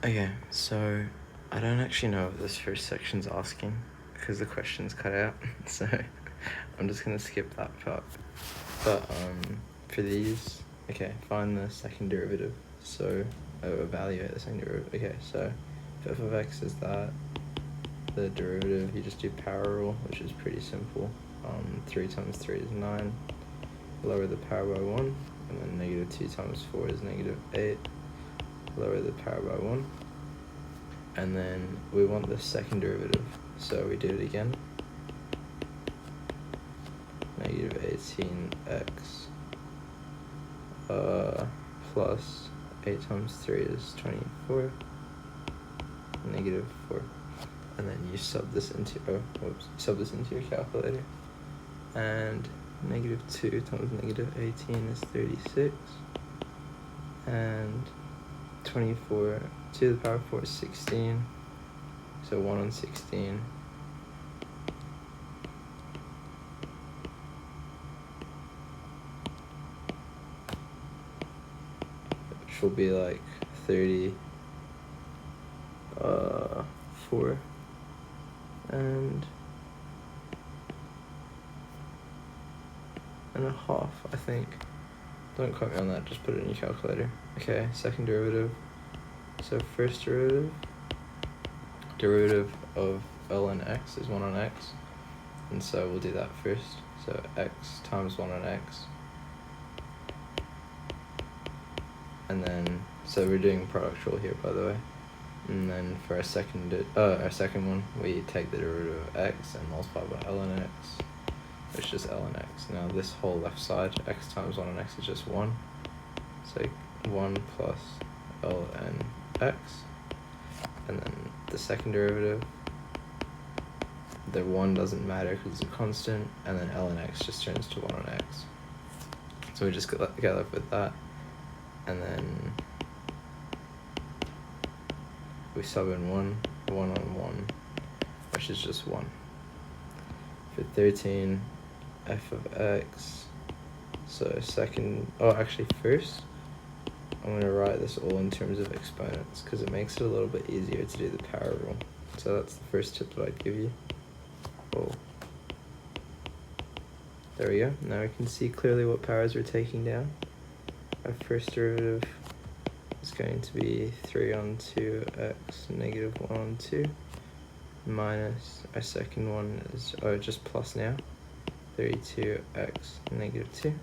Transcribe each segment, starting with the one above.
Okay, so I don't actually know what this first section's asking because the question's cut out, so I'm just gonna skip that part. But for these, okay, find the second derivative. So evaluate the second derivative. Okay, so if f of x is that, the derivative, you just do power rule, which is pretty simple. 3 times 3 is 9. Lower the power by 1, and then negative 2 times 4 is negative 8. Lower the power by 1. And then we want the second derivative, so we do it again. Negative 18x plus 8 times 3 is 24. Negative 4. And then you sub this into your calculator. And negative 2 times negative 18 is 36. And 24 to the power 4 is 16. So 1 on 16. Which will be like 34. And a half, I think. Don't quote me on that, just put it in your calculator. Okay, second derivative. So first derivative of ln x is 1 on x. And so we'll do that first. So x times 1 on x. And then, so we're doing product rule here, by the way. And then for our second one, we take the derivative of x and multiply by ln x, which is ln x. Now this whole left side, x times 1 on x is just 1. So 1 plus ln x. And then the second derivative, the 1 doesn't matter because it's a constant, and then ln x just turns to 1 on x. So we just get left with that. And then we sub in 1 on 1, which is just 1. For 13, f of x, so first, I'm going to write this all in terms of exponents, because it makes it a little bit easier to do the power rule. So that's the first tip that I'd give you. Oh. There we go. Now we can see clearly what powers we're taking down. Our first derivative is going to be 3 on 2x negative 1 on 2 minus our second one is just plus now, 32x negative 2.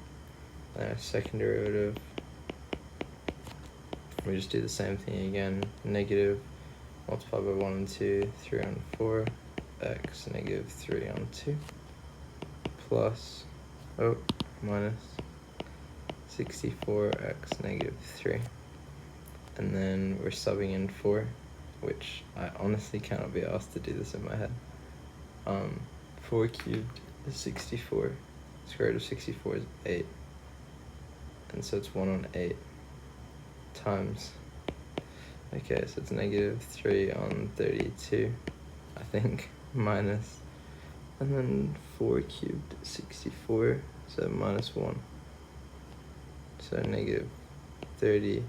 And our second derivative, we just do the same thing again, negative multiplied by 1 on 2, 3 on 4 x negative 3 on 2 plus minus 64x negative 3. And then we're subbing in 4, which I honestly cannot be asked to do this in my head. 4 cubed is 64. Square root of 64 is 8. And so it's 1 on 8 times. Okay, so it's negative 3 on 32, I think, minus. And then 4 cubed is 64, so minus 1. So negative 30.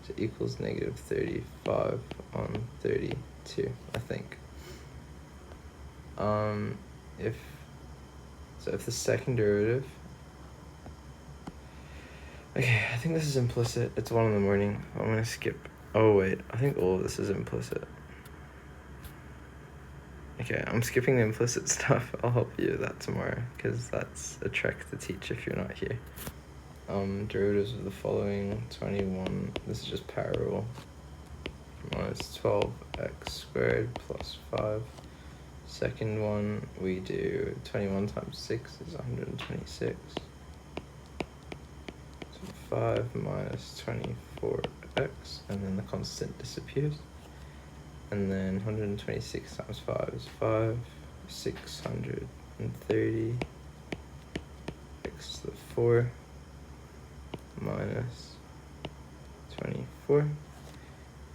So equals negative 35 on 32, I think. If the second derivative, okay, I think this is implicit. It's 1 in the morning. I'm gonna skip. Oh wait, I think all of this is implicit. Okay, I'm skipping the implicit stuff. I'll help you with that tomorrow, because that's a trick to teach if you're not here. Derivatives of the following: 21, this is just power rule, minus 12x squared plus 5. Second one, we do 21 times 6 is 126. So 5 minus 24x, and then the constant disappears. And then 126 times 5 is 5, 630 x to the 4 minus 24,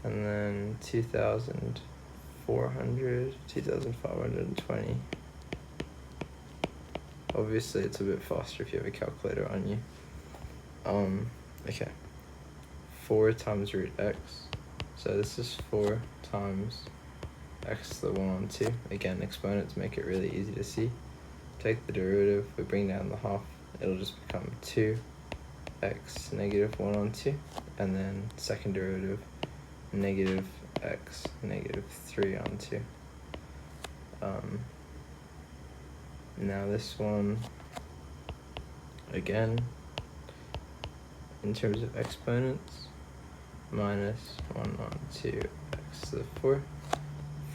and then 2,520. Obviously it's a bit faster if you have a calculator on you. Okay, 4 times root x. So this is 4 times x to the 1 on 2. Again, exponents make it really easy to see. Take the derivative, we bring down the half, it'll just become 2x negative 1 on 2. And then second derivative, negative x negative 3 on 2. Now this one, again, in terms of exponents, minus 1 on 2 x to the 4.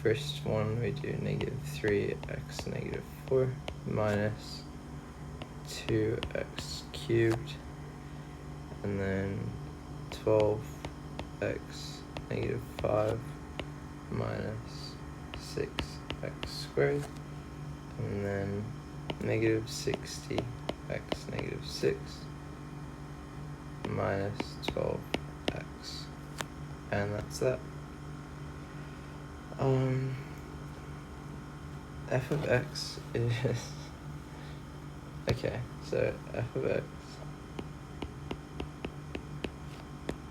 First one we do negative 3x negative 4 minus 2x cubed, and then 12x negative 5 minus 6x squared, and then negative 60x negative 6 minus 12x, and that's that. F of x is okay, so f of x,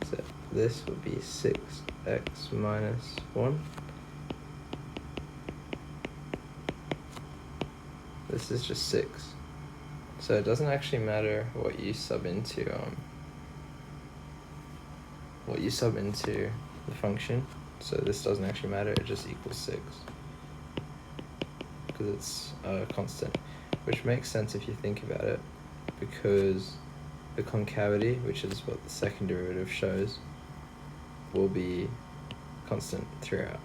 so this would be 6x minus 1. This is just 6, so it doesn't actually matter what you sub into the function. So this doesn't actually matter, it just equals 6 because it's a constant, which makes sense if you think about it, because the concavity, which is what the second derivative shows, will be constant throughout.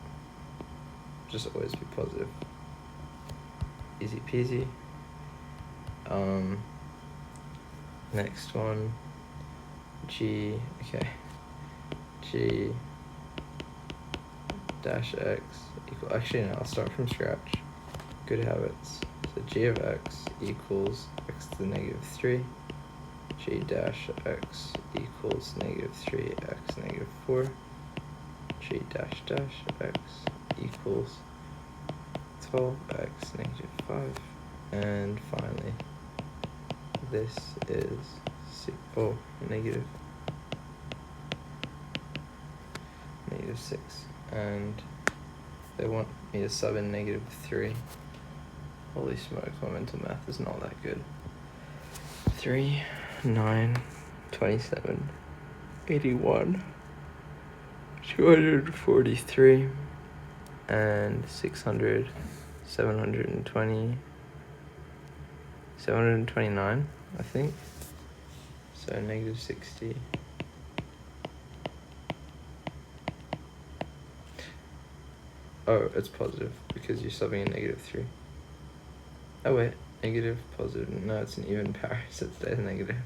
Just always be positive. Easy peasy. Next one, g dash x equal, actually no, I'll start from scratch. Good habits. So g of x equals x to the negative 3. G dash x equals negative 3x negative 4. G dash dash x equals 12x negative 5. And finally, this is negative 6. And they want me to sub in negative 3. Holy smokes, my mental math is not that good. 3, 9, 27, 81, 243, and 600, 720, 729, I think. So negative 60. Oh, it's positive because you're subbing in negative 3. Oh wait, negative, positive. No, it's an even power, so it stays negative.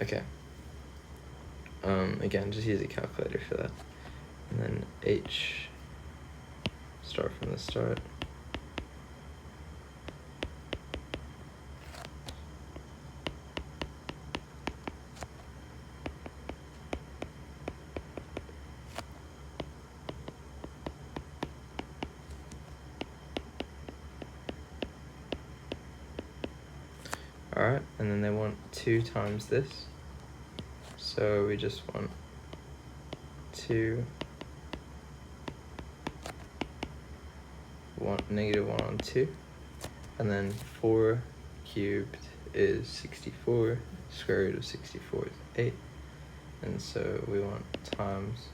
Okay. Again, just use a calculator for that. And then h, start from the start. Alright, and then they want 2 times this. So we just want 2, negative 1 on 2. And then 4 cubed is 64. Square root of 64 is 8. And so we want times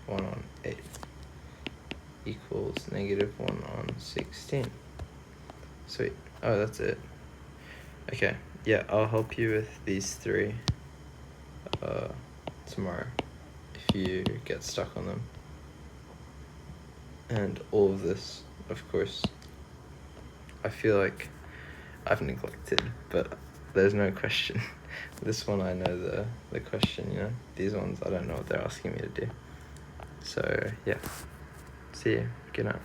1 on 8 equals negative 1 on 16. Sweet. Oh, that's it. Okay, yeah, I'll help you with these 3 tomorrow if you get stuck on them. And all of this, of course, I feel like I've neglected, but there's no question. This one I know the question, you know. These ones I don't know what they're asking me to do. So yeah, see you. Good night.